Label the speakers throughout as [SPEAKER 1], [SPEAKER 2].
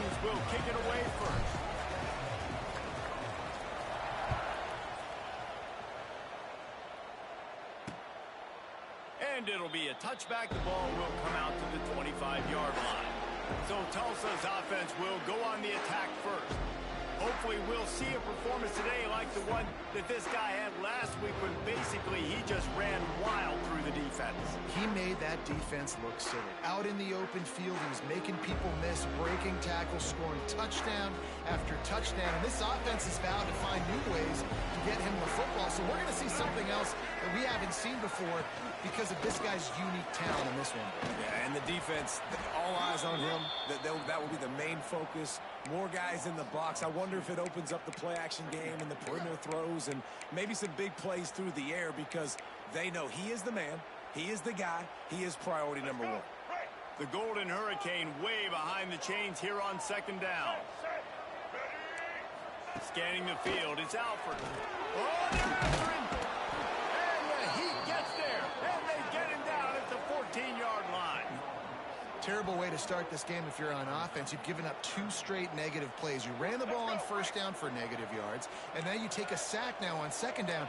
[SPEAKER 1] Spartans will kick it away first. And it'll be a touchback. The ball will come out to the 25-yard line. So Tulsa's offense will go on the attack first. Hopefully we'll see a performance today like the one that this guy had last week when basically he just ran wild through the defense.
[SPEAKER 2] He made that defense look silly. Out in the open field, he was making people miss, breaking tackles, scoring touchdown after touchdown. And this offense has vowed to find new ways to get him the football. So we're going to see something else that we haven't seen before because of this guy's unique talent in this one.
[SPEAKER 3] Yeah, and the defense, all eyes on him. That will be the main focus. More guys in the box. I wonder if it opens up the play-action game and the perimeter throws and maybe some big plays through the air because they know he is the man, he is the guy, he is priority number one.
[SPEAKER 1] The Golden Hurricane way behind the chains here on second down. Scanning the field, it's Alford. Oh, they're after him! And the Heat gets there, and they get him down at the 14-yard line.
[SPEAKER 2] Terrible way to start this game if you're on offense. You've given up 2 straight negative plays. You ran the ball on first down for negative yards, and then you take a sack now on second down.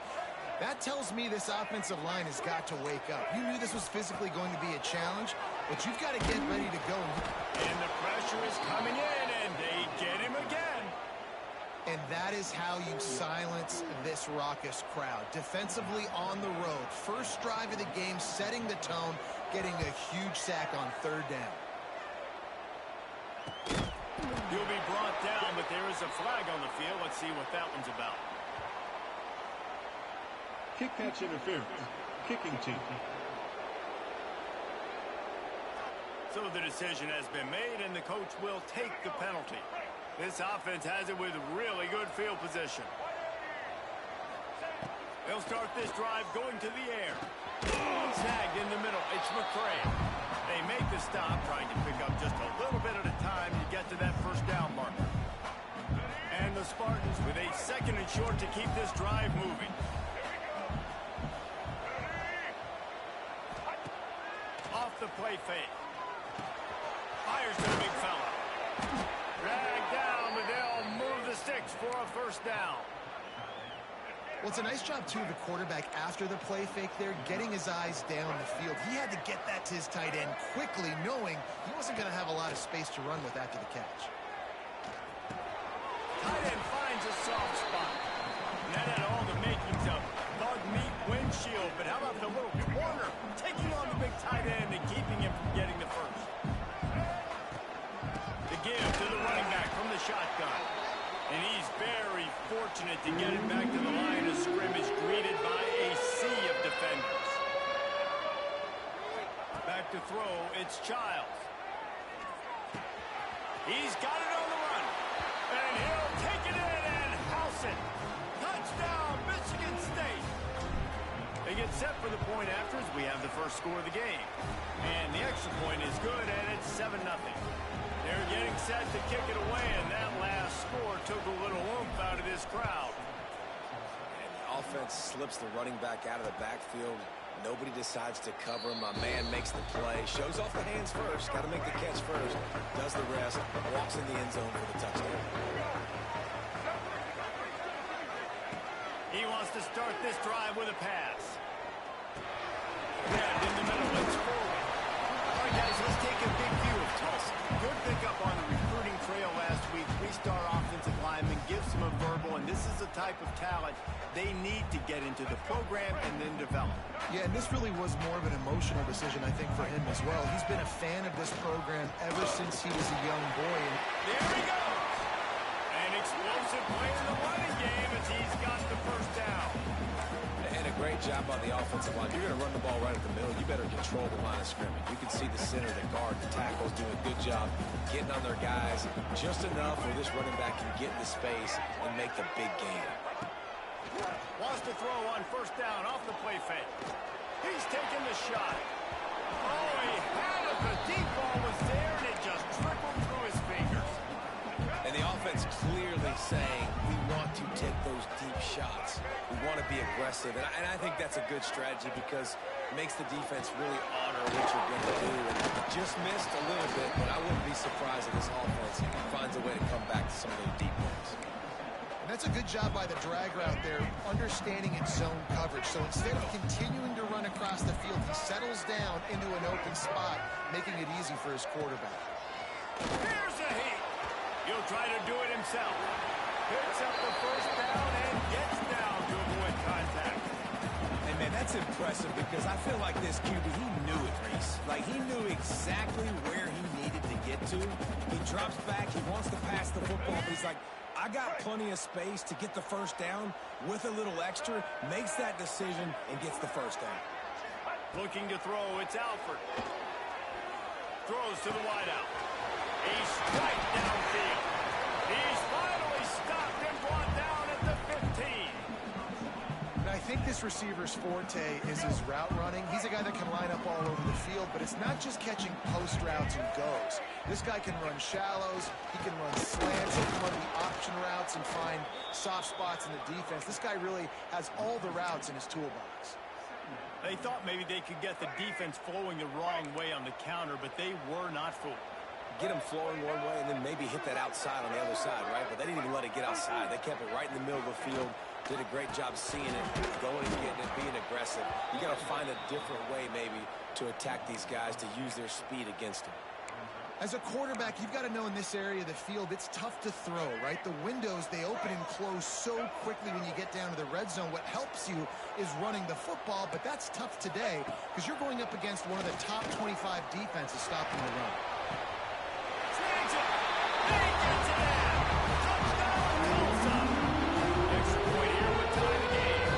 [SPEAKER 2] That tells me this offensive line has got to wake up. You knew this was physically going to be a challenge, but you've got to get ready to go.
[SPEAKER 1] And the pressure is coming in, and they get him again.
[SPEAKER 2] And that is how you silence this raucous crowd. Defensively on the road. First drive of the game, setting the tone, getting a huge sack on third down.
[SPEAKER 1] He'll be brought down, but there is a flag on the field. Let's see what that one's about.
[SPEAKER 4] Kick catch interference. Kicking team.
[SPEAKER 1] So the decision has been made, and the coach will take the penalty. This offense has it with really good field position. They'll start this drive going to the air. Snagged in the middle. It's McCray. They make the stop, trying to pick up just a little bit at a time to get to that first down marker. And the Spartans with a second and short to keep this drive moving. Off the play fake. Fires to the big fella. Dragged down, but they'll move the sticks for a first down.
[SPEAKER 2] Well, it's a nice job, too, of the quarterback after the play fake there, getting his eyes down the field. He had to get that to his tight end quickly, knowing he wasn't going to have a lot of space to run with after the catch.
[SPEAKER 1] Tight end finds a soft spot. And that had all the makings of bug meat windshield, but how about the little corner taking on the big tight end and keeping him from getting the first? The give to the running back from the shotgun. And he's very fortunate to get it back to the line of scrimmage, greeted by a sea of defenders. Back to throw, it's Childs. He's got it on the run. And he'll take it in and house it. Touchdown, Michigan State. They get set for the point after as we have the first score of the game. And the extra point is good, and it's 7-0. They're getting set to kick it away, and that last score took a little oomph out of this crowd.
[SPEAKER 3] And the offense slips the running back out of the backfield. Nobody decides to cover him. My man makes the play, shows off the hands first, got to make the catch first, does the rest, walks in the end zone for the touchdown.
[SPEAKER 1] He wants to start this drive with a pass. And in the middle, it's forward. All right, guys, let's take a big view of Tulsa. Good pickup on the recruiting trail last week. 3-star offensive lineman gives him a verbal, and this is the type of talent they need to get into the program and then develop.
[SPEAKER 2] Yeah, and this really was more of an emotional decision, I think, for him as well. He's been a fan of this program ever since he was a young boy. And
[SPEAKER 1] there he goes! An explosive play in the running game as he's got the first down.
[SPEAKER 3] And a great job on the offensive line. You're going to run the ball right at the middle. You better control the line of scrimmage. You can see the center, the guard, the tackles doing a good job getting on their guys just enough where this running back can get into space and make the big game.
[SPEAKER 1] Wants to throw on first down off the play fake. He's taking the shot. Oh, he had it. The deep ball was there, and it just trickled through his fingers.
[SPEAKER 3] And the offense clearly saying, we want to take those deep shots. We want to be aggressive. And I think that's a good strategy because makes the defense really honor what you're going to do. And just missed a little bit, but I wouldn't be surprised if this offense finds a way to come back to some of those deep ones.
[SPEAKER 2] And that's a good job by the drag route there, understanding its zone coverage. So instead of continuing to run across the field, he settles down into an open spot, making it easy for his quarterback.
[SPEAKER 1] Here's a heat. He'll try to do it himself. Picks up the first down and gets down to avoid contact.
[SPEAKER 3] And, man, that's impressive because I feel like this QB, he knew it, Reese. Like, he knew exactly where he needed to get to. He drops back. He wants to pass the football, but he's like, I got plenty of space to get the first down with a little extra, makes that decision, and gets the first down.
[SPEAKER 1] Looking to throw, it's Alford. Throws to the wideout. He's right downfield. He's finally stopped and brought down at the 15.
[SPEAKER 2] And I think this receiver's forte is his route running. He's a guy that can line up all over the field, but it's not just catching post routes and goes. This guy can run shallows, he can run slants, he can run the option routes and find soft spots in the defense. This guy really has all the routes in his toolbox.
[SPEAKER 1] They thought maybe they could get the defense flowing the wrong way on the counter, but they were not fooled.
[SPEAKER 3] Get them flowing one way and then maybe hit that outside on the other side, right? But they didn't even let it get outside. They kept it right in the middle of the field. Did a great job seeing it, going and getting it, being aggressive. You got to find a different way maybe to attack these guys, to use their speed against them.
[SPEAKER 2] As a quarterback, you've got to know in this area of the field, it's tough to throw, right? The windows, they open and close so quickly when you get down to the red zone. What helps you is running the football, but that's tough today because you're going up against one of the top 25 defenses stopping the run.
[SPEAKER 1] Snags it. And he gets it in. Touchdown, Tulsa. Extra point here with tie the game.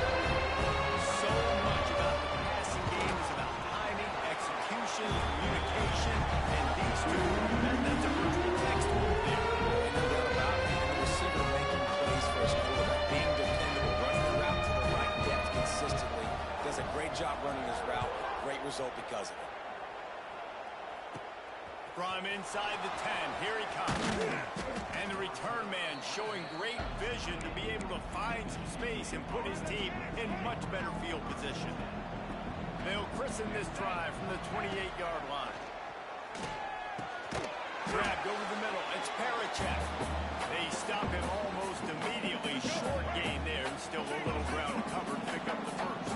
[SPEAKER 1] So much about the passing game is about timing, execution, communication, and these two, that's a virtual textbook there.
[SPEAKER 3] And no doubt about it, the receiver making plays for his quarterback, being dependable, running the route to the right depth consistently. Does a great job running his route. Great result because of it.
[SPEAKER 1] From inside the 10, here he comes. And the return man showing great vision to be able to find some space and put his team in much better field position. They'll christen this drive from the 28-yard line. Grabbed over the middle, it's Parachek. They stop him almost immediately. Short gain there, and still a little ground covered to pick up the first.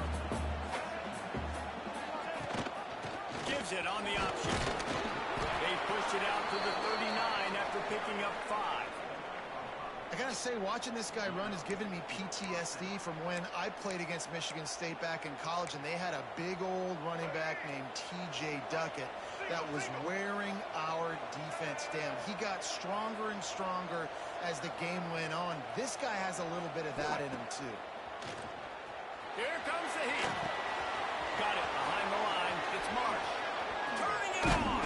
[SPEAKER 1] Gives it on the option. They pushed it out to the 39 after picking up 5.
[SPEAKER 2] I gotta say, watching this guy run has given me PTSD from when I played against Michigan State back in college, and they had a big old running back named T.J. Duckett that was wearing our defense down. He got stronger and stronger as the game went on. This guy has a little bit of that in him, too.
[SPEAKER 1] Here comes the heat. Got it behind the line. It's Marsh. Turning it on.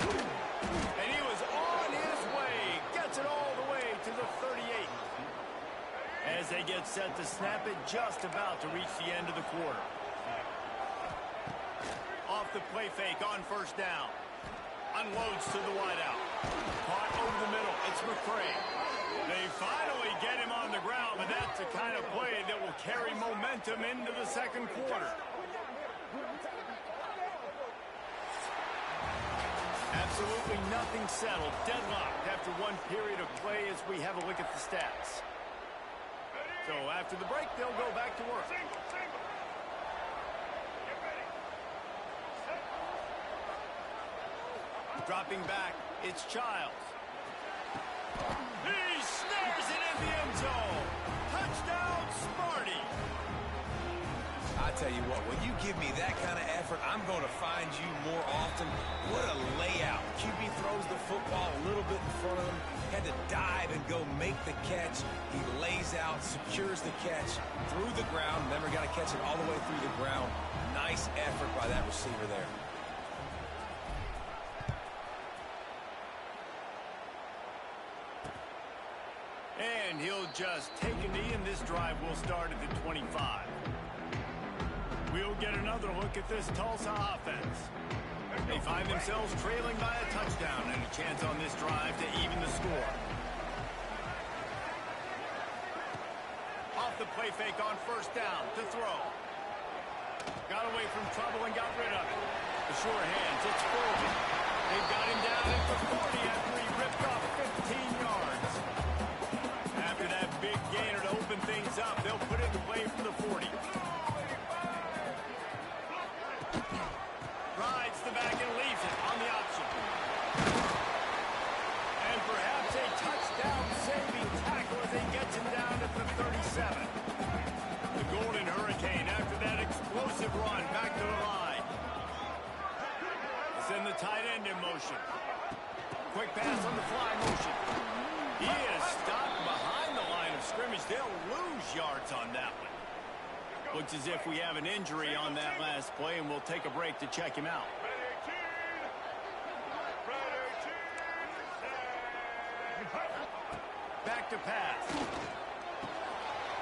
[SPEAKER 1] And he was on his way. Gets it all the way to the 38. As they get set to snap it, just about to reach the end of the quarter. Off the play fake on first down. Unloads to the wideout. Caught over the middle. It's McCray. They finally get him on the ground, but that's the kind of play that will carry momentum into the second quarter. Absolutely nothing settled. Deadlocked after one period of play as we have a look at the stats. So after the break, they'll go back to work. Dropping back, it's Childs. He snares it in the end zone. Touchdown, Smarty.
[SPEAKER 3] I tell you what, when you give me that kind of effort, I'm going to find you more often. What a layout. QB throws the football a little bit in front of him. Had to dive and go make the catch. He lays out, secures the catch through the ground. Never got to catch it all the way through the ground. Nice effort by that receiver there.
[SPEAKER 1] And he'll just take a knee, and this drive will start at the 25. We'll get another look at this Tulsa offense. They find themselves trailing by a touchdown and a chance on this drive to even the score. Off the play fake on first down to throw. Got away from trouble and got rid of it. The sure hands, it's Fulton. They've got him down at the 40 after he ripped off 15 yards. After that big gainer to open things up, they'll put it in play from the 40. Rides the back and leaves it on the option. And perhaps a touchdown-saving tackle as he gets him down at the 37. The Golden Hurricane, after that explosive run, back to the line. Send the tight end in motion. Quick pass on the fly motion. He is stopped behind the line of scrimmage. They'll lose yards on that one. Looks as if we have an injury on that last play, and we'll take a break to check him out. Back to pass.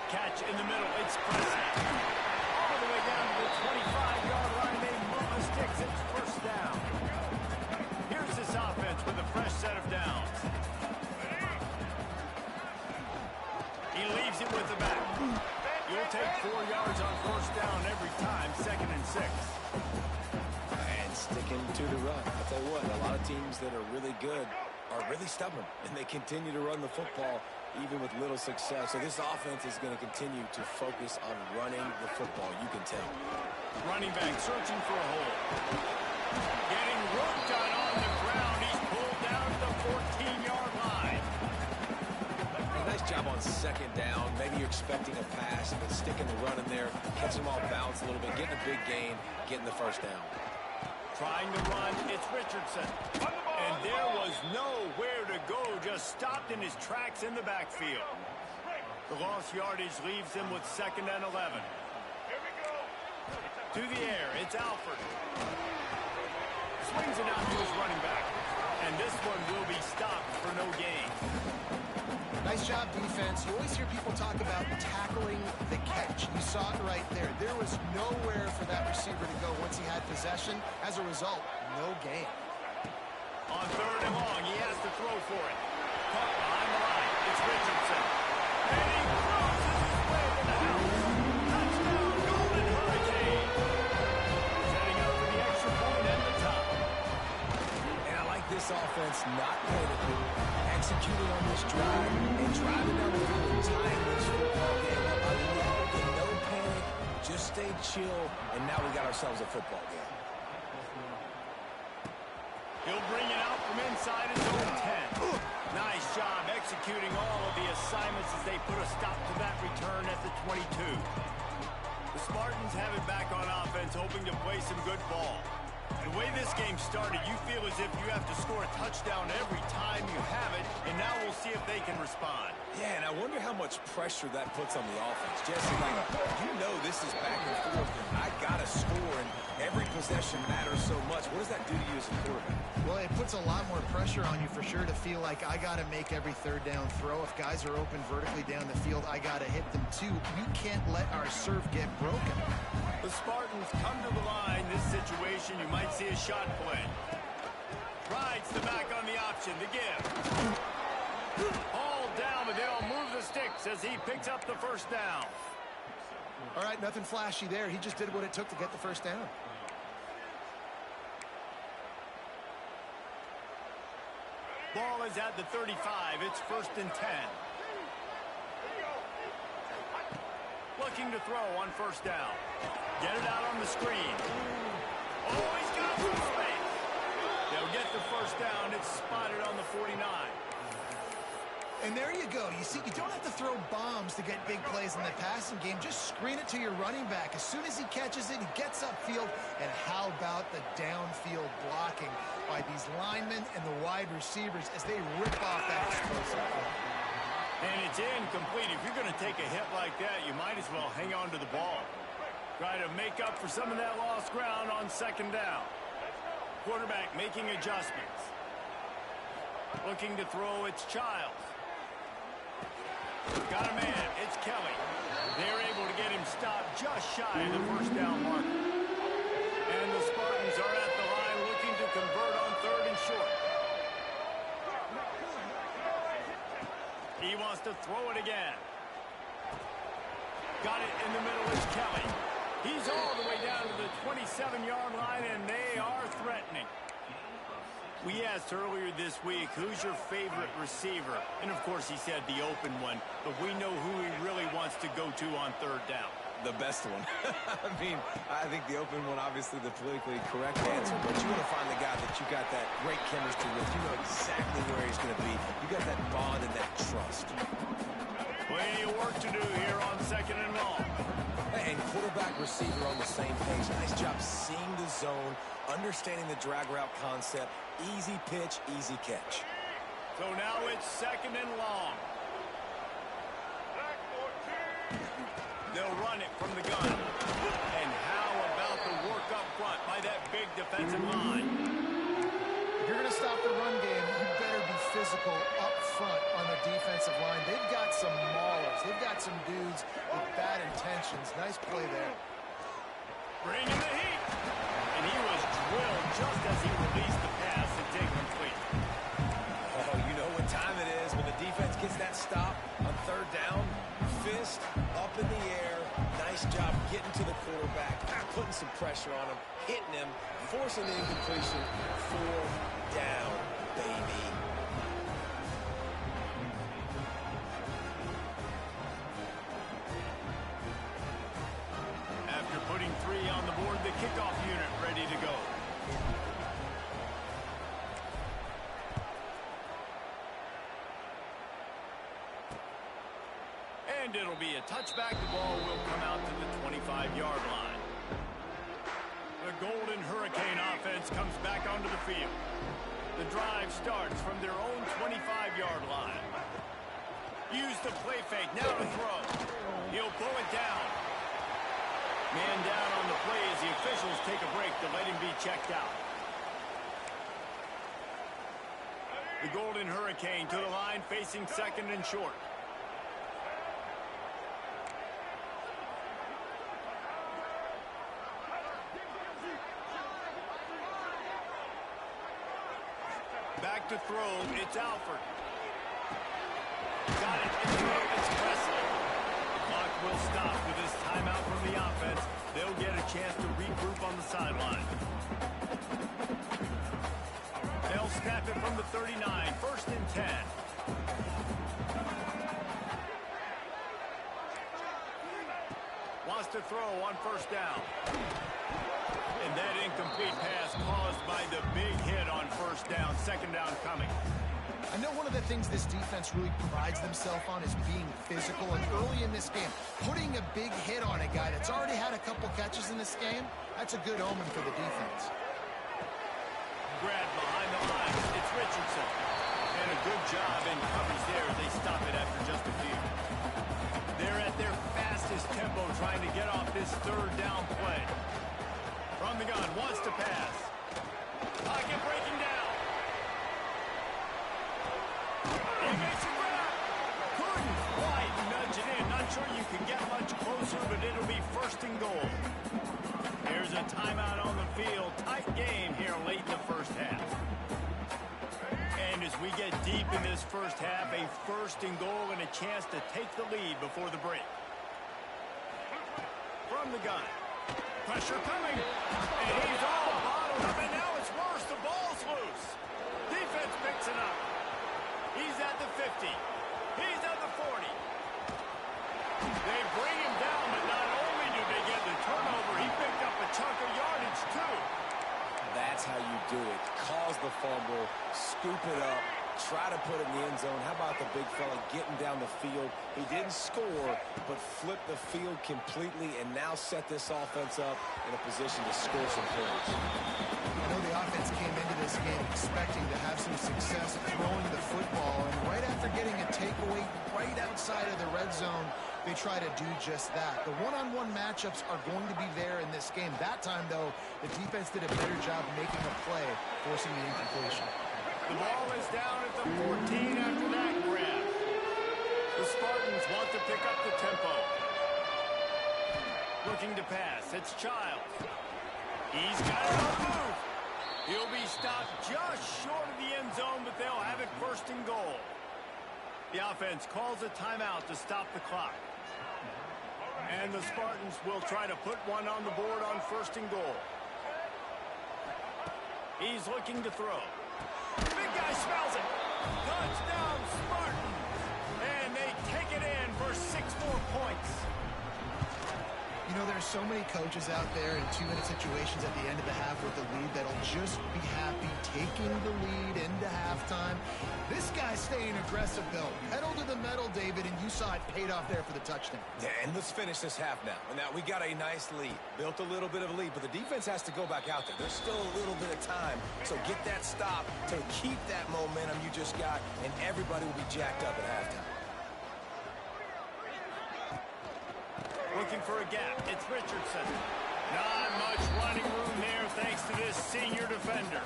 [SPEAKER 1] Catch in the middle. It's Prescott. All the way down to the 25-yard line. They move the sticks. It's first down. Here's this offense with a fresh set of downs. He leaves it with the back. You'll take 4 yards on first down every time, 2nd and 6.
[SPEAKER 3] And sticking to the run. I'll tell you what, a lot of teams that are really good are really stubborn, and they continue to run the football even with little success. So this offense is going to continue to focus on running the football, you can tell.
[SPEAKER 1] Running back searching for a hole. Getting worked on the ground. He's pulled down to the 14-yard line.
[SPEAKER 3] Nice job on second down. Maybe you're expecting a pass, but sticking the run in there, catching them off balance a little bit, getting a big gain, getting the first down.
[SPEAKER 1] Trying to run, it's Richardson. And there was nowhere to go, just stopped in his tracks in the backfield. The lost yardage leaves him with 2nd and 11. To the air, it's Alford. Swings it out to his running back. And this one will be stopped for no gain.
[SPEAKER 2] Nice job, defense. You always hear people talk about tackling the catch. You saw it right there. There was nowhere for that receiver to go once he had possession. As a result, no gain.
[SPEAKER 1] On 3rd and long, he has to throw for it. Caught behind the line. It's Richardson. And he crosses his way to the house. Touchdown, Golden Hurricane. Setting up for the extra point and the top.
[SPEAKER 3] And I like this offense not panicking, executing on this drive, and driving down the field and tying this football game up. I love the no panic, just stay chill, and now we got ourselves a football game.
[SPEAKER 1] He'll bring it out from inside his own 10. Nice job executing all of the assignments as they put a stop to that return at the 22. The Spartans have it back on offense, hoping to play some good ball. The way this game started, you feel as if you have to score a touchdown every time you have it, and now we'll see if they can respond.
[SPEAKER 3] Yeah, and I wonder how much pressure that puts on the offense. Jesse, you know this is back and forth, and I got to score, and every possession matters so much. What does that do to you as a quarterback?
[SPEAKER 2] Well, it puts a lot more pressure on you for sure to feel like I got to make every 3rd down throw. If guys are open vertically down the field, I got to hit them too. We can't let our serve get broken.
[SPEAKER 1] The Spartans come to the line. This situation, you might see a shot play. Rides the back on the option to give. Hauled down, but they'll move the sticks as he picks up the first down.
[SPEAKER 2] All right, nothing flashy there. He just did what it took to get the first down.
[SPEAKER 1] Ball is at the 35. It's 1st and 10. Looking to throw on first down. Get it out on the screen. Oh, he's got some space. They'll get the first down. It's spotted on the 49.
[SPEAKER 2] And there you go. You see, you don't have to throw bombs to get big plays in the passing game. Just screen it to your running back. As soon as he catches it, he gets upfield. And how about the downfield blocking by these linemen and the wide receivers as they rip off that explosive play.
[SPEAKER 1] And it's incomplete. If you're going to take a hit like that, you might as well hang on to the ball. Try to make up for some of that lost ground on 2nd down. Quarterback making adjustments. Looking to throw, it's Childs. Got a man, it's Kelly. They're able to get him stopped just shy of the first down marker. And the Spartans are at the line looking to convert on 3rd and short. He wants to throw it again. Got it in the middle, it's Kelly. He's all the way down to the 27-yard line, and they are threatening. We asked earlier this week, who's your favorite receiver? And, of course, he said the open one, but we know who he really wants to go to on third down.
[SPEAKER 3] The best one. I mean, I think the open one, obviously the politically correct answer, but you want to find the guy that you got that great chemistry with. You know exactly where he's going to be. You got that bond and that trust.
[SPEAKER 1] Plenty of work to do here on 2nd and long.
[SPEAKER 3] And quarterback receiver on the same page. Nice job seeing the zone, understanding the drag route concept. Easy pitch, easy catch.
[SPEAKER 1] So now it's 2nd and long. They'll run it from the gun. And how about the work up front by that big defensive line?
[SPEAKER 2] If you're going to stop the run game, you better be physical up front on the defensive line. They've got some maulers. They've got some dudes with bad intentions. Nice play there.
[SPEAKER 1] Bringing the heat. And he was drilled just as he released the pass. It's incomplete.
[SPEAKER 3] Oh, you know what time it is when the defense gets that stop on third down. Fist up in the air. Nice job getting to the quarterback, putting some pressure on him, hitting him, forcing the incompletion. 4th down, baby.
[SPEAKER 1] After putting 3 on the board, the kickoff unit ready to go. And it'll be a touchback. The ball will come out to the 25-yard line. The Golden Hurricane offense comes back onto the field. The drive starts from their own 25-yard line. Use the play fake. Now to throw. He'll pull it down. Man down on the play as the officials take a break to let him be checked out. The Golden Hurricane to the line, facing 2nd and short. Back to throw. It's Alford. Got it. It's Presley. The clock will stop with this timeout from the offense. They'll get a chance to regroup on the sideline. They'll snap it from the 39. 1st and 10. Wants to throw on 1st down. And that incomplete pass caused by the big hit on 1st down. 2nd down coming.
[SPEAKER 2] I know one of the things this defense really prides themselves on is being physical. And early in this game, putting a big hit on a guy that's already had a couple catches in this game, that's a good omen for the defense.
[SPEAKER 1] Grab behind the lines. It's Richardson. And a good job in coverage there. They stop it after just a few. They're at their fastest tempo trying to get off this 3rd down play. From the gun, wants to pass. Pocket breaking down. He makes a grab. Couldn't quite nudge it in. Not sure you can get much closer, but it'll be 1st and goal. There's a timeout on the field. Tight game here late in the 1st half. And as we get deep in this 1st half, a 1st and goal and a chance to take the lead before the break. From the gun. Pressure coming. And he's all bottled up, and now it's worse. The ball's loose. Defense picks it up. He's at the 50. He's at the 40. They bring him down, but not only do they get the turnover, he picked up a chunk of yardage, too.
[SPEAKER 3] That's how you do it. Cause the fumble, scoop it up, try to put it in the end zone. How about the big fella getting down the field? He didn't score, but flipped the field completely and now set this offense up in a position to score some points.
[SPEAKER 2] I know the offense came into this game expecting to have some success throwing the football, and right after getting a takeaway right outside of the red zone, they try to do just that. The one-on-one matchups are going to be there in this game. That time, though, the defense did a better job making a play, forcing the incompletion.
[SPEAKER 1] The ball is down at the 14 after that grab. The Spartans want to pick up the tempo. Looking to pass. It's Childs. He's got it on the move. He'll be stopped just short of the end zone, but they'll have it 1st and goal. The offense calls a timeout to stop the clock. And the Spartans will try to put one on the board on 1st and goal. He's looking to throw. Big guy smells it. Touchdown, Spartans. And they take it in for 6 more points.
[SPEAKER 2] You know, there's so many coaches out there in 2-minute situations at the end of the half with the lead that'll just be happy taking the lead into halftime. This guy's staying aggressive, though. Pedal to the metal, David, and you saw it paid off there for the touchdown.
[SPEAKER 3] Yeah, and let's finish this half now. Now, we got a nice lead. Built a little bit of a lead, but the defense has to go back out there. There's still a little bit of time. So get that stop to keep that momentum you just got, and everybody will be jacked up at halftime.
[SPEAKER 1] Looking for a gap. It's Richardson. Not much running room there thanks to this senior defender.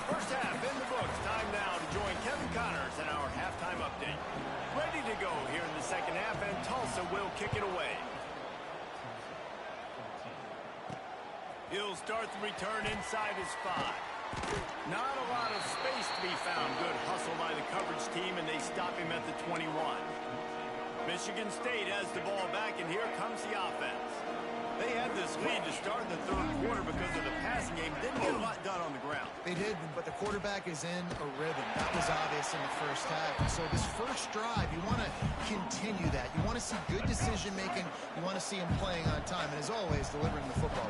[SPEAKER 1] First half in the books. Time now to join Kevin Connors in our halftime update. Ready to go here in the second half, and Tulsa will kick it away. He'll start the return inside his 5. Not a lot of space to be found. Good hustle by the coverage team, and they stop him at the 21. Michigan State has the ball back, and here comes the offense. They had this lead to start the 3rd quarter because of the passing game. Didn't get a lot done on the ground.
[SPEAKER 2] They did, but the quarterback is in a rhythm. That was obvious in the first half. And so this first drive, you want to continue that. You want to see good decision-making. You want to see him playing on time. And as always, delivering the football.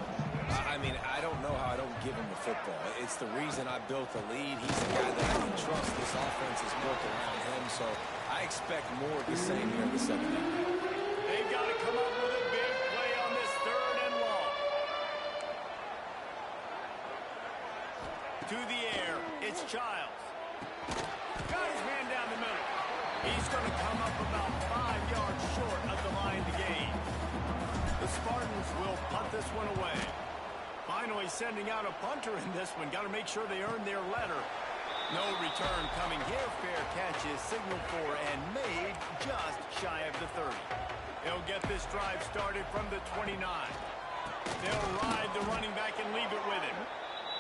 [SPEAKER 3] I mean, I don't know how I don't give him the football. It's the reason I built the lead. He's the guy that I can trust. This offense is built around him, so I expect more of the same here in the second half.
[SPEAKER 1] They've got to come up with a big play on this 3rd and long. To the air, it's Childs. Got his man down the middle. He's going to come up about 5 yards short of the line to gain. The Spartans will punt this one away. Finally sending out a punter in this one. Got to make sure they earn their letter. No return coming here. Fair catch is signaled for and made just shy of the 30. They'll get this drive started from the 29. They'll ride the running back and leave it with him.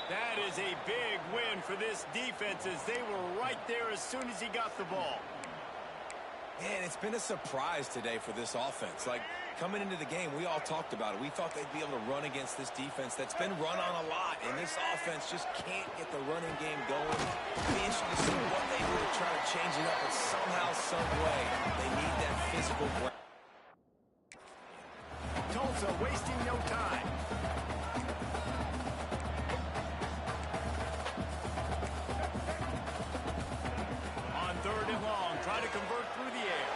[SPEAKER 1] That is a big win for this defense as they were right there as soon as he got the ball.
[SPEAKER 3] Man, it's been a surprise today for this offense. Like, coming into the game, we all talked about it. We thought they'd be able to run against this defense that's been run on a lot, and this offense just can't get the running game going. It'll be interesting to see what they do to try to change it up, but somehow, some way, they need that physical ground.
[SPEAKER 1] Tulsa wasting no time. On 3rd and long, try to convert through the air.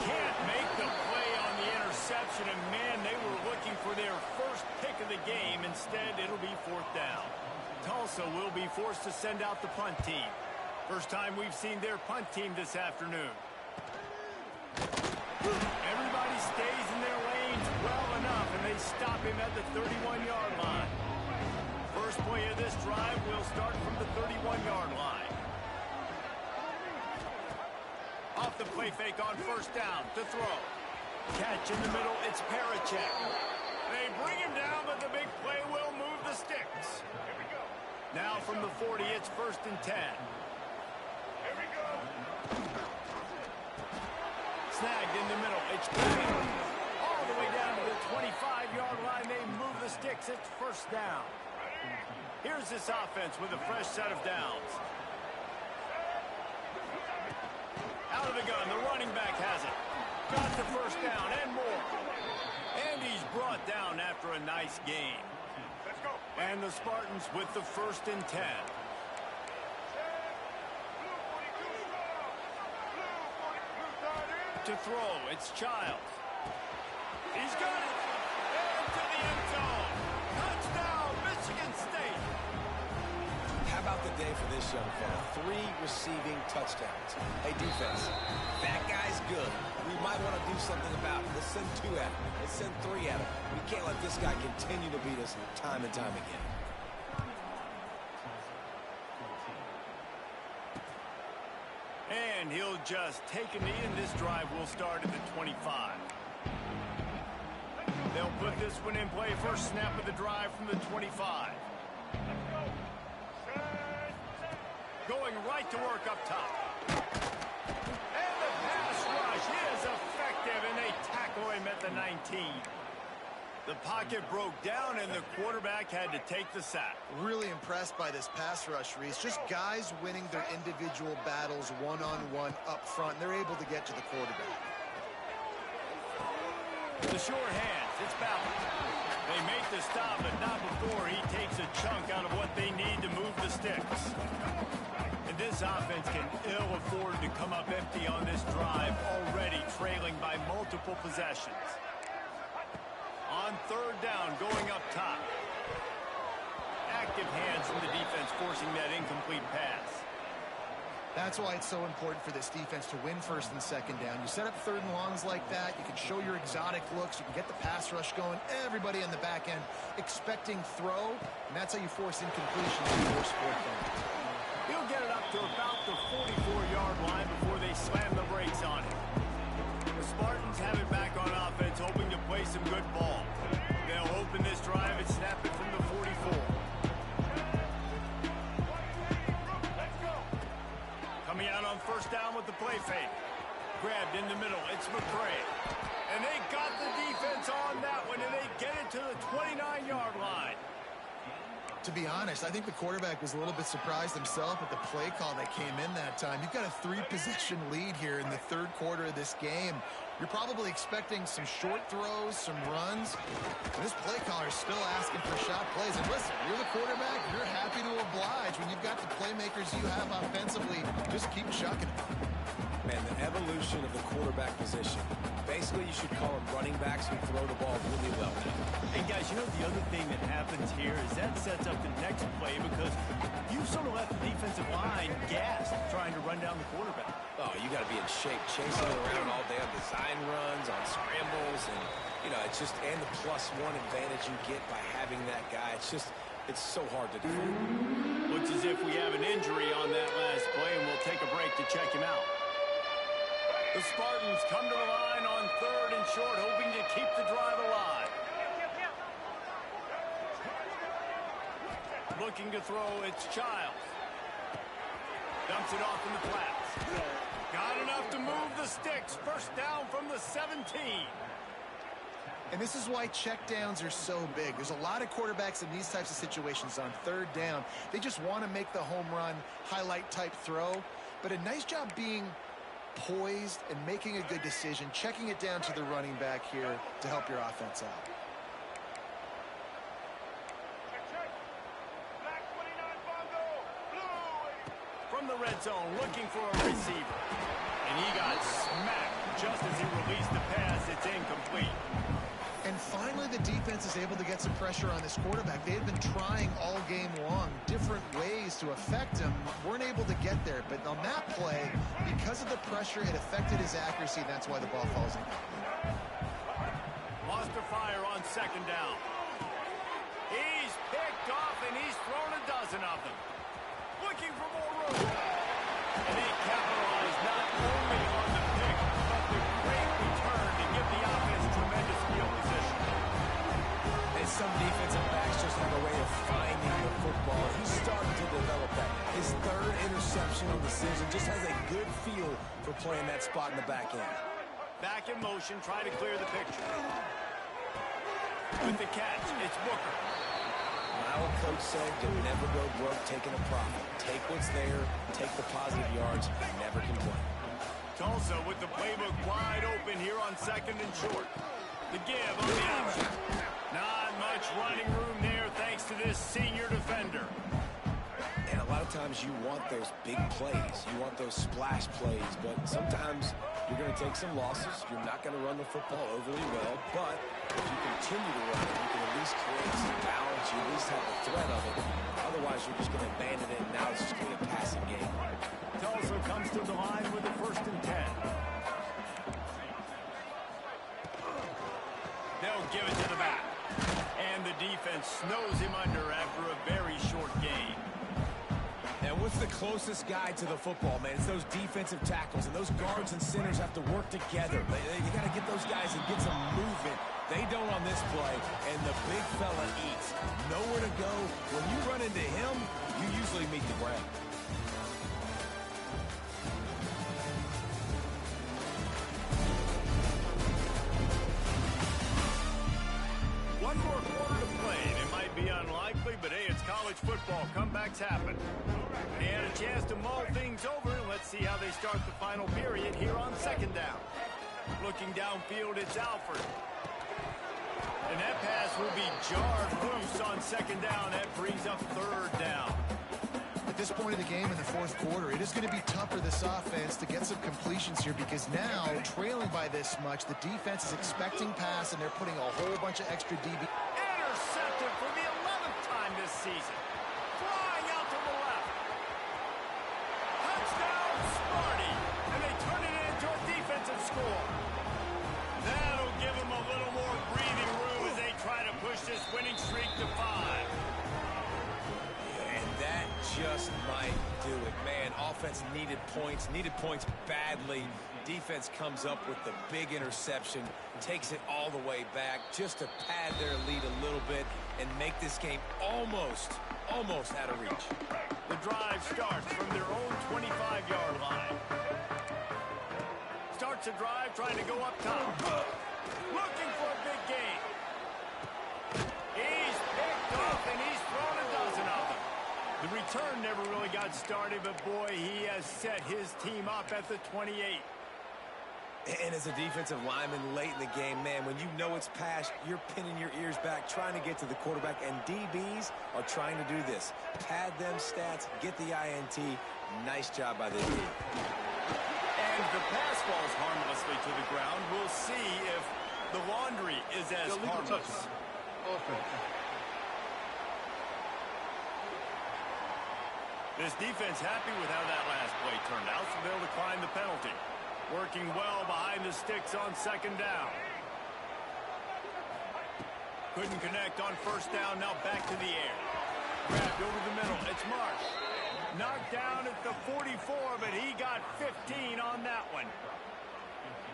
[SPEAKER 1] Can't make the play on the interception, and man, they were looking for their first pick of the game. Instead, it'll be 4th down. Tulsa will be forced to send out the punt team. First time we've seen their punt team this afternoon. Everybody stays in their lanes well enough, and they stop him at the 31-yard line. First play of this drive will start from the 31-yard line. Off the play fake on 1st down to throw. Catch in the middle, it's Parachek. They bring him down, but the big play will move the sticks. Now from the 40, it's 1st and 10. Snagged in the middle, it's Green. All the way down to the 25-yard line, they move the sticks, it's 1st down. Here's this offense with a fresh set of downs. Out of the gun, the running back has it. Got the 1st down and more. And he's brought down after a nice gain. And the Spartans with the 1st and 10. To throw, it's Childs. He's got it. And to the end zone. Touchdown, Michigan State.
[SPEAKER 3] How about the day for this young fella? 3 receiving touchdowns. Hey, defense, that guy's good. We might want to do something about it. Let's send 2 at him. Let's send 3 at him. We can't let this guy continue to beat us time and time again.
[SPEAKER 1] And he'll just take a knee, and this drive will start at the 25. They'll put this one in play. First snap of the drive from the 25. going right to work up top. And the pass rush is effective, and they tackle him at the 19. The pocket broke down, and the quarterback had to take the sack.
[SPEAKER 2] Really impressed by this pass rush, Reese. Just guys winning their individual battles one-on-one up front. They're able to get to the quarterback.
[SPEAKER 1] The short hands, it's balanced. They make the stop, but not before he takes a chunk out of what they need to move the sticks. And this offense can ill afford to come up empty on this drive, already trailing by multiple possessions. On third down, going up top. Active hands from the defense forcing that incomplete pass.
[SPEAKER 2] That's why it's so important for this defense to win first and second down. You set up third and longs like that, you can show your exotic looks, you can get the pass rush going, everybody on the back end expecting throw, and that's how you force incompletion and force fourth down.
[SPEAKER 1] He'll get it up to about the 44-yard line before they slam the brakes on it. The Spartans have it back on offense, hoping to play some good ball. They'll open this drive and snap it from the 44. Coming out on first down with the play fake. Grabbed in the middle. It's McCray. And they got the defense on that one, and they get it to the 29-yard line.
[SPEAKER 2] To be honest, I think the quarterback was a little bit surprised himself at the play call that came in that time. You've got a 3-possession lead here in the third quarter of this game. You're probably expecting some short throws, some runs. And this play caller is still asking for shot plays. And listen, you're the quarterback. You're happy to oblige. When you've got the playmakers you have offensively, just keep chucking it.
[SPEAKER 3] Man, the evolution of the quarterback position. Basically, you should call them running backs who throw the ball really well now.
[SPEAKER 1] And guys, you know the other thing that happens here is that sets up the next play because you sort of left the defensive line gassed trying to run down the quarterback.
[SPEAKER 3] Oh, you got to be in shape, chasing it around all day on design runs, on scrambles, and, you know, it's just, and the +1 advantage you get by having that guy. It's just, it's so hard to defend.
[SPEAKER 1] Looks as if we have an injury on that last play, and we'll take a break to check him out. The Spartans come to the line on third and short, hoping to keep the drive alive. Looking to throw, it's Childs. Dumps it off in the flats. Got enough to move the sticks. First down from the 17.
[SPEAKER 2] And this is why checkdowns are so big. There's a lot of quarterbacks in these types of situations on third down. They just want to make the home run, highlight type throw. But a nice job being poised and making a good decision, checking it down to the running back here to help your offense out.
[SPEAKER 1] From the red zone, looking for a receiver. And he got smacked just as he released the pass. It's incomplete.
[SPEAKER 2] And finally, the defense is able to get some pressure on this quarterback. They had been trying all game long different ways to affect him. Weren't able to get there. But on that play, because of the pressure, it affected his accuracy. And that's why the ball falls in.
[SPEAKER 1] Lost to fire on second down. He's picked off, and he's thrown a dozen of them. Looking for more room. And they capitalized not only on the pick, but the great return to give the offense tremendous field position.
[SPEAKER 3] And some defensive backs just have a way of finding the football. He's starting to develop that. His third interception on the season just has a good feel for playing that spot in the back end.
[SPEAKER 1] Back in motion, try to clear the picture. With the catch, it's Booker.
[SPEAKER 3] My old coach said you'll never go broke taking a profit. Take what's there, take the positive yards, and never complain.
[SPEAKER 1] Tulsa with the playbook wide open here on second and short. The give on the option. Not much running room there thanks to this senior defender.
[SPEAKER 3] And a lot of times you want those big plays. You want those splash plays. But sometimes you're going to take some losses. You're not going to run the football overly well. But if you continue to run it, you can at least create some balance. You at least have the threat of it. Otherwise, you're just going to abandon it, and now it's just going to be a passing game.
[SPEAKER 1] Tulsa comes to the line with a 1st and 10. They'll give it to the back. And the defense snows him under after a very short game.
[SPEAKER 3] And what's the closest guy to the football, man? It's those defensive tackles, and those guards and centers have to work together. You got to get those guys and get some movement. They don't on this play, and the big fella eats. Nowhere to go. When you run into him, you usually meet the ground.
[SPEAKER 1] One more quarter to play. It might be unlikely, but hey, it's college football. Comebacks happen. They had a chance to mull things over, and let's see how they start the final period here on second down. Looking downfield, it's Alford. And that pass will be jarred loose on second down. That brings up third down.
[SPEAKER 2] At this point of the game in the fourth quarter, it is going to be tough for this offense to get some completions here because now, trailing by this much, the defense is expecting pass, and they're putting a whole bunch of extra DB.
[SPEAKER 1] Intercepted for the 11th time this season. Flying out to the left. Touchdown, Smarty. And they turn it into a defensive score. That'll give them a little more breathing room as they try to push this winning streak to 5.
[SPEAKER 3] And that just might do it. Man, offense needed points badly. Defense comes up with the big interception, takes it all the way back just to pad their lead a little bit and make this game almost out of reach.
[SPEAKER 1] The drive starts from their own 25-yard line. Starts a drive trying to go up top. Looking for a big gain. He's picked off and he's thrown a dozen of them. The return never really got started, but boy, he has set his team up at the 28.
[SPEAKER 3] And as a defensive lineman late in the game, man, when you know it's passed, you're pinning your ears back, trying to get to the quarterback, and DBs are trying to do this. Pad them stats, get the INT. Nice job by the D.
[SPEAKER 1] And the pass falls harmlessly to the ground. We'll see if the laundry is as harmless.
[SPEAKER 4] Offense.
[SPEAKER 1] This defense happy with how that last play turned out, so they'll decline the penalty. Working well behind the sticks on second down. Couldn't connect on first down, now back to the air. Grabbed over the middle, it's Marsh. Knocked down at the 44, but he got 15 on that one.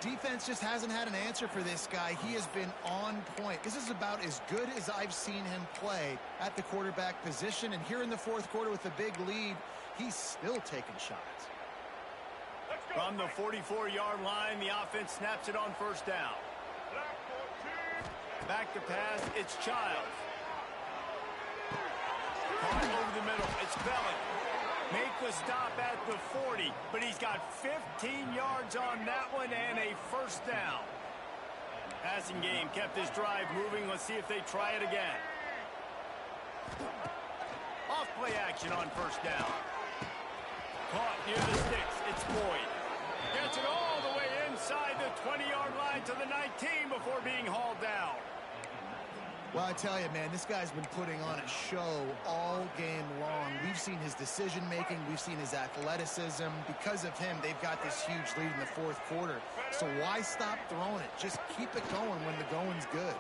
[SPEAKER 2] Defense just hasn't had an answer for this guy. He has been on point. This is about as good as I've seen him play at the quarterback position. And here in the fourth quarter with a big lead, he's still taking shots.
[SPEAKER 1] From the 44-yard line, the offense snaps it on first down. Back to pass, it's Childs. Caught over the middle, it's Bellick. Make the stop at the 40, but he's got 15 yards on that one and a first down. Passing game kept his drive moving. Let's see if they try it again. Off play action on first down. Caught near the sticks, it's Boyd. Gets it all the way inside the 20-yard line to the 19 before being hauled down.
[SPEAKER 2] Well, I tell you, man, this guy's been putting on a show all game long. We've seen his decision-making. We've seen his athleticism. Because of him, they've got this huge lead in the fourth quarter. So why stop throwing it? Just keep it going when the going's good.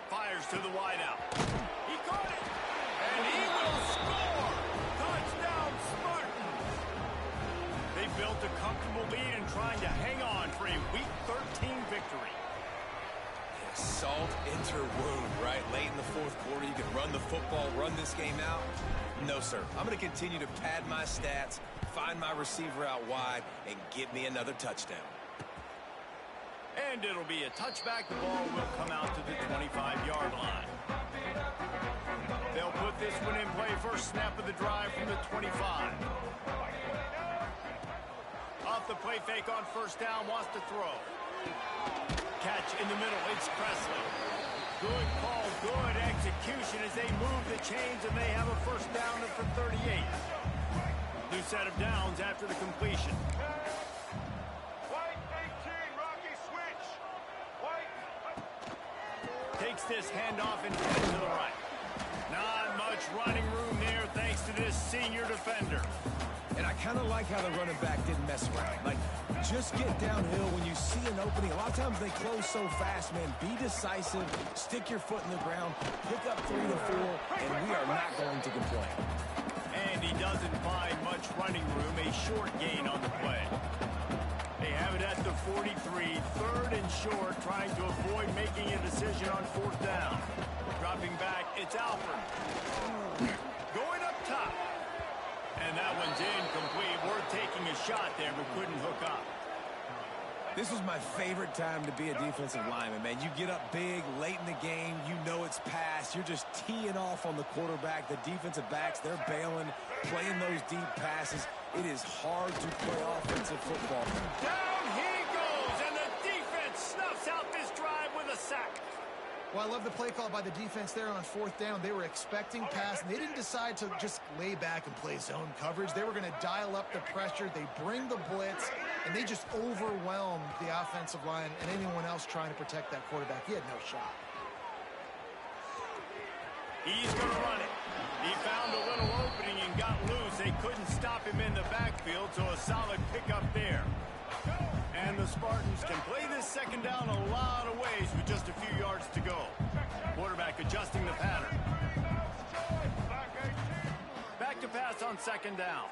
[SPEAKER 1] Fires to the wideout. He caught it, and he will score. Touchdown, Spartans. They built a comfortable lead and trying to hang on for a Week 13 victory.
[SPEAKER 3] Salt into wound, right? Late in the fourth quarter, you can run the football, run this game out. No, sir. I'm going to continue to pad my stats, find my receiver out wide, and get me another touchdown.
[SPEAKER 1] And it'll be a touchback. The ball will come out to the 25-yard line. They'll put this one in play. First snap of the drive from the 25. Off the play fake on first down, wants to throw. Catch in the middle, it's Presley. Good call, good execution as they move the chains, and they have a first down at the 38. New set of downs after the completion.
[SPEAKER 5] White 18, Rocky switch. White.
[SPEAKER 1] Takes this handoff and heads to the right. Not much running room there thanks to this senior defender.
[SPEAKER 3] And I kind of like how the running back didn't mess around. Like, just get downhill when you see an opening. A lot of times they close so fast, man. Be decisive, stick your foot in the ground, pick up 3 to 4, and we are not going to complain.
[SPEAKER 1] And he doesn't find much running room, a short gain on the play. They have it at the 43, third and short, trying to avoid making a decision on fourth down. Dropping back, it's Alford. Going up top. And that one's incomplete. Worth taking a shot there, but couldn't hook up.
[SPEAKER 3] This was my favorite time to be a defensive lineman, man. You get up big, late in the game, you know it's past. You're just teeing off on the quarterback. The defensive backs, they're bailing, playing those deep passes. It is hard to play offensive football.
[SPEAKER 1] Down he goes, and the defense snuffs out this drive with a sack.
[SPEAKER 2] Well, I love the play call by the defense there on 4th down. They were expecting pass, and they didn't decide to just lay back and play zone coverage. They were going to dial up the pressure. They bring the blitz, and they just overwhelmed the offensive line and anyone else trying to protect that quarterback. He had no shot.
[SPEAKER 1] He's going to run it. He found a little opening and got loose. They couldn't stop him in the backfield, so a solid pickup there. And the Spartans can play this second down a lot of ways with just a few yards to go. Quarterback adjusting the pattern. Back to pass on second down.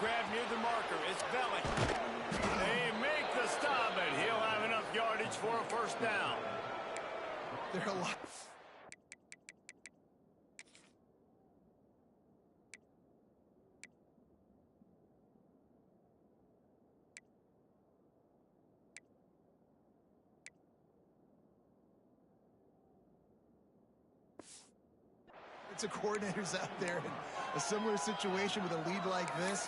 [SPEAKER 1] Grab near the marker. It's Bellick. They make the stop, and he'll have enough yardage for a first down.
[SPEAKER 2] There are a lot. Of coordinators out there in a similar situation with a lead like this.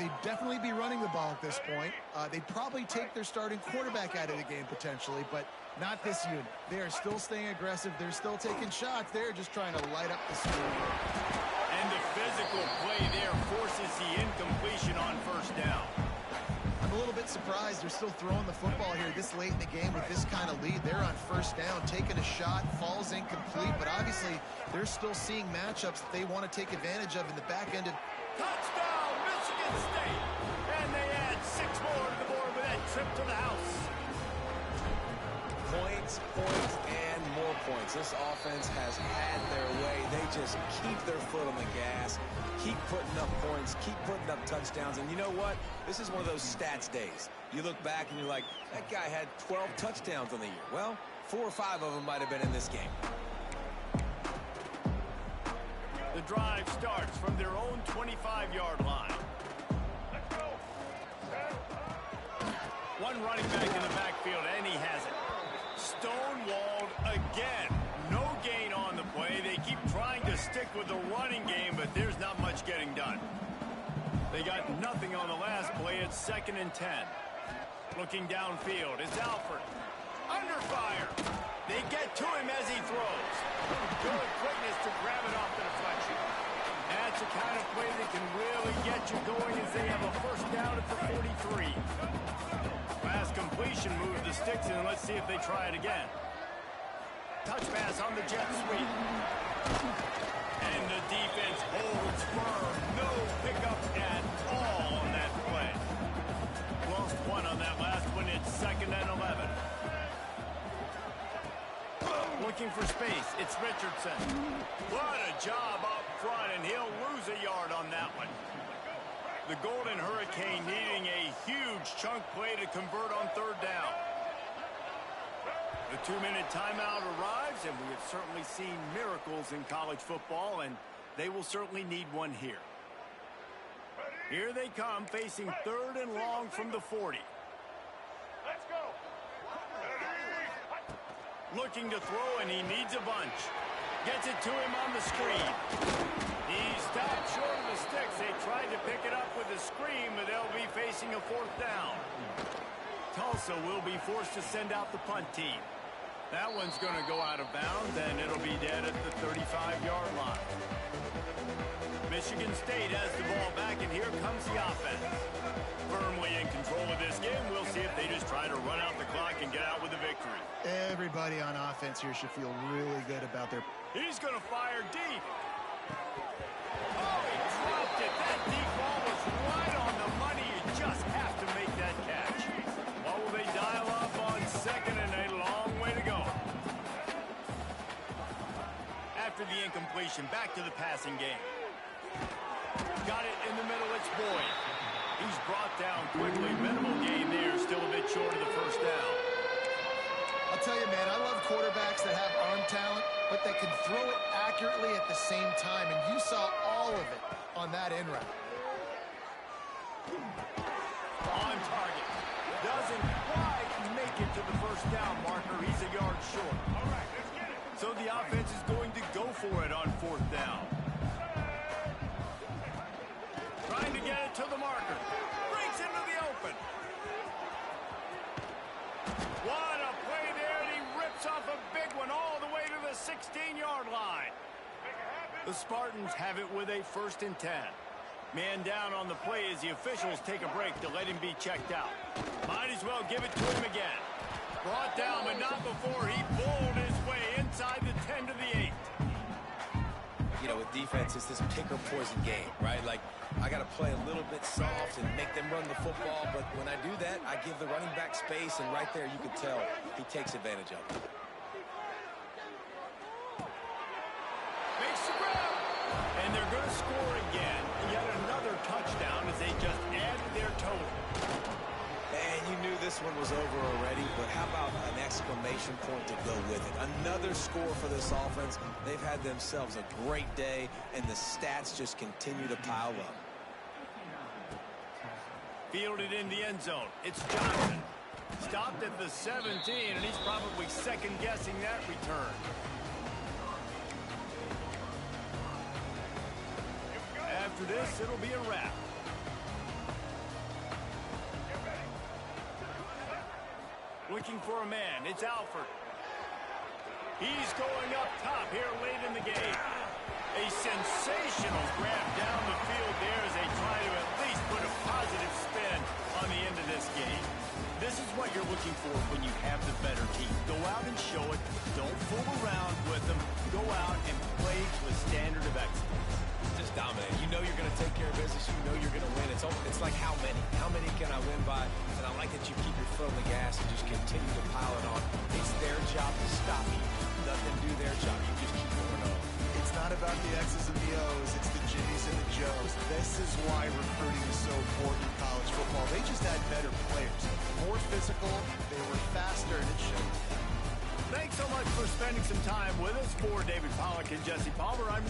[SPEAKER 2] They'd definitely be running the ball at this point. They'd probably take their starting quarterback out of the game potentially, but not this unit. They are still staying aggressive. They're still taking shots. They're just trying to light up the score.
[SPEAKER 1] And the physical play there forces the incompletion on first down.
[SPEAKER 2] I'm a little bit surprised they're still throwing the football here this late in the game with this kind of lead. They're on first down, taking a shot, falls incomplete, but obviously they're still seeing matchups that they want to take advantage of in the back end of.
[SPEAKER 1] Touchdown, Michigan State! And they add 6 more to the board with that trip to the house.
[SPEAKER 3] Points, and more points. This offense has had their way. They just keep their foot on the gas, keep putting up points, keep putting up touchdowns. And you know what? This is one of those stats days. You look back and you're like, that guy had 12 touchdowns on the year. Well, 4 or 5 of them might have been in this game.
[SPEAKER 1] The drive starts from their own 25-yard line. One running back in the backfield, and he has it. Stonewalled again. No gain on the play. They keep trying to stick with the running game, but there's not much getting done. They got nothing on the last play. It's 2nd and 10. Looking downfield, it's Alford. Under fire. They get to him as he throws. Good quickness to grab it off the deflection. That's the kind of play that can really get you going as they have a first down at the 43. Last completion moves the sticks in. Let's see if they try it again. Touch pass on the jet sweep. And the defense holds firm. No pickup at all on that play. Lost one on that last one. It's 2nd and 11. Looking for space. It's Richardson. What a job up front, and he'll lose a yard on that one. The Golden Hurricane needing a huge chunk play to convert on 3rd down. The 2-minute timeout arrives, and we have certainly seen miracles in college football, and they will certainly need one here. Here they come, facing 3rd and long from the 40.
[SPEAKER 5] Let's go.
[SPEAKER 1] Looking to throw, and he needs a bunch. Gets it to him on the screen. He stopped short of the sticks. They tried to pick it up with a screen, but they'll be facing a 4th down. Tulsa will be forced to send out the punt team. That one's going to go out of bounds, and it'll be dead at the 35-yard line. Michigan State has the ball back, and here comes the offense. Firmly in control of this game. We'll see if they just try to run out the clock and get out with a victory.
[SPEAKER 2] Everybody on offense here should feel really good about their.
[SPEAKER 1] He's going to fire deep. Oh, he dropped it. That deep ball was right on the money. You just have to make that catch. What will they dial up on 2nd and a long way to go? After the incompletion, back to the passing game. Got it in the middle. It's Boyd. He's brought down quickly. Minimal gain there. Still a bit short of the first down.
[SPEAKER 2] I'll tell you, man, I love quarterbacks that have arm talent, but that can throw it accurately quickly at the same time, and you saw all of it on that in route.
[SPEAKER 1] On target. Doesn't quite make it to the first down marker. He's a yard short.
[SPEAKER 5] All right, let's get it.
[SPEAKER 1] So the offense is going to go for it on fourth down. Trying to get it to the marker. Breaks into the open. What a play there, and he rips off a big one all the way to the 16-yard line. The Spartans have it with a 1st and 10. Man down on the play as the officials take a break to let him be checked out. Might as well give it to him again. Brought down, but not before he bowled his way inside the 10 to the 8.
[SPEAKER 3] You know, with defense, it's this pick or poison game, right? Like, I got to play a little bit soft and make them run the football, but when I do that, I give the running back space, and right there you can tell he takes advantage of it.
[SPEAKER 1] Makes the grab. And they're going to score again. Yet another touchdown as they just add to their total.
[SPEAKER 3] And you knew this one was over already, but how about an exclamation point to go with it? Another score for this offense. They've had themselves a great day, and the stats just continue to pile up.
[SPEAKER 1] Fielded in the end zone. It's Johnson. Stopped at the 17, and he's probably second-guessing that return. After this, it'll be a wrap. Looking for a man. It's Alford. He's going up top here late in the game. A sensational grab down the field there as they try to at least put a positive spin on the end of this game. This is what you're looking for when you have the better team. Go out and show it. Don't fool around with them. Go out and play to a standard of excellence.
[SPEAKER 3] Just dominate. You know you're going to take care of business. You know you're going to win. It's like how many? How many can I win by? And I like that you keep your foot on the gas and just continue to pile it on. It's their job to stop you. Let them do their job. You just keep going on.
[SPEAKER 2] It's not about the X's and the O's. It's the J's and the Joes. This is why recruiting is so important in college football. They just had better players. More physical. They were faster, and it showed.
[SPEAKER 1] Thanks so much for spending some time with us. For David Pollack and Jesse Palmer, I'm